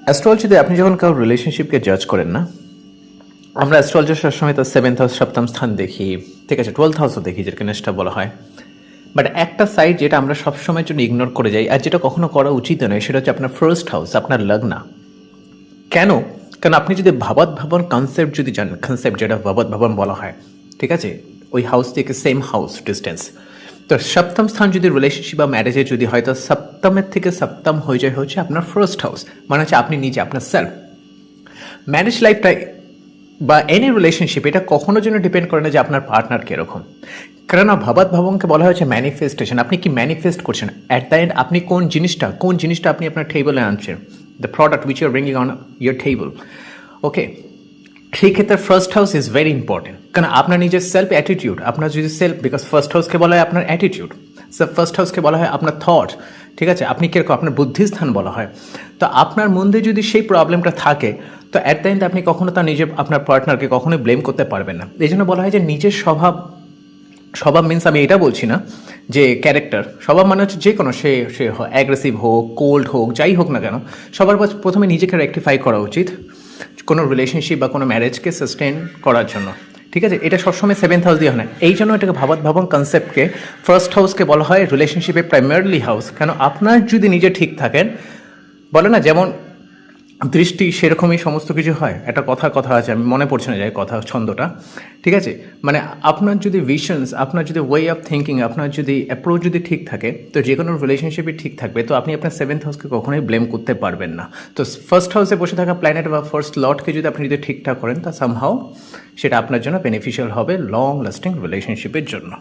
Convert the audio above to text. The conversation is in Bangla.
অ্যাস্ট্রোলজিতে আপনি যখন কারোর রিলেশনশিপকে জাজ করেন না, আমরা অ্যাস্ট্রোলজি সবসময় তার 7th হাউস, সপ্তম স্থান দেখি, ঠিক আছে, 12th হাউসও দেখি, যেটাকে নেক্সটটা বলা হয়। বাট একটা সাইড যেটা আমরা সবসময়ের জন্য ইগনোর করে যাই, আর যেটা কখনো করা উচিত নয়, সেটা হচ্ছে আপনার ফার্স্ট হাউস, আপনার লগ্ন। কেন? কারণ আপনি যদি ভাবাত ভাবন কনসেপ্ট যদি জানেন, কনসেপ্ট যেটা ভাবাত ভাবন বলা হয়, ঠিক আছে, ওই হাউস থেকে সেম হাউস ডিস্টেন্স, তো সপ্তম স্থান যদি রিলেশনশিপ বা ম্যারেজে যদি হয়, তো সপ্তমের থেকে সপ্তম হয়ে যায় হচ্ছে আপনার ফার্স্ট হাউস, মানে হচ্ছে আপনি নিজে, আপনার সেলফ। ম্যারেজ লাইফটা বা এনি রিলেশনশিপ, এটা কখনো যেন ডিপেন্ড করে না যে আপনার পার্টনার কীরকম। কেননা ভাবাত ভাবনকে বলা হয়েছে ম্যানিফেস্টেশন। আপনি কি ম্যানিফেস্ট করছেন অ্যাট দ্য এন্ড, আপনি কোন জিনিসটা আপনি আপনার টেবলে আনছেন, the product which you are bringing on your table. Okay, সেই ক্ষেত্রে first house is very important, কারণ আপনার নিজের সেলফ অ্যাটিটিউড, আপনার যদি সেলফ, বিকজ ফার্স্ট হাউসকে বলা হয় আপনার অ্যাটিটিউড, ফার্স্ট হাউসকে বলা হয় আপনার থট, ঠিক আছে, আপনি কীরকম, আপনার বুদ্ধিস্থান বলা হয়। তো আপনার মধ্যে যদি সেই প্রবলেমটা থাকে, তো অ্যাট দ্য এন্ড আপনি কখনো তার নিজের, আপনার পার্টনারকে কখনোই ব্লেম করতে পারবেন না। এই জন্য বলা হয় যে নিজের স্বভাব, স্বভাব মিন্স আমি এটা বলছি না যে ক্যারেক্টার, স্বভাব মানে হচ্ছে যে কোনো, সে সে অ্যাগ্রেসিভ হোক, কোল্ড হোক, যাই হোক না কেন, সবার প্রথমে নিজেকে রেকটিফাই করা উচিত কোনো রিলেশনশিপ বা কোনো ম্যারেজকে সাস্টেন করার জন্য, ঠিক আছে। এটা সবসময় 7th হাউস দিয়ে হয় না, এই জন্য এটাকে ভাবাত ভাবন কনসেপ্টকে ফার্স্ট হাউসকে বলা হয় রিলেশনশিপে প্রাইমারিলি হাউস। কেন? আপনার যদি নিজে ঠিক থাকেন, বলে না যেমন দৃষ্টি, সেরকমই সমস্ত কিছু হয়, একটা কথা আছে, আমি মনে পড়ছে না যায় কথা ছন্দটা, ঠিক আছে, মানে আপনার যদি ভিশনস, আপনার যদি ওয়ে অফ থিঙ্কিং, আপনার যদি অ্যাপ্রোচ যদি ঠিক থাকে, তো যে কোনো রিলেশনশিপই ঠিক থাকবে। তো আপনি আপনার 7th হাউসকে কখনোই ব্লেম করতে পারবেন না। তো ফার্স্ট হাউসে বসে থাকা প্ল্যানেট বা ফার্স্ট লর্ডকে যদি আপনি যদি ঠিকঠাক করেন, তা সামহাও সেটা আপনার জন্য বেনিফিশিয়াল হবে লং লাস্টিং রিলেশনশিপের জন্য।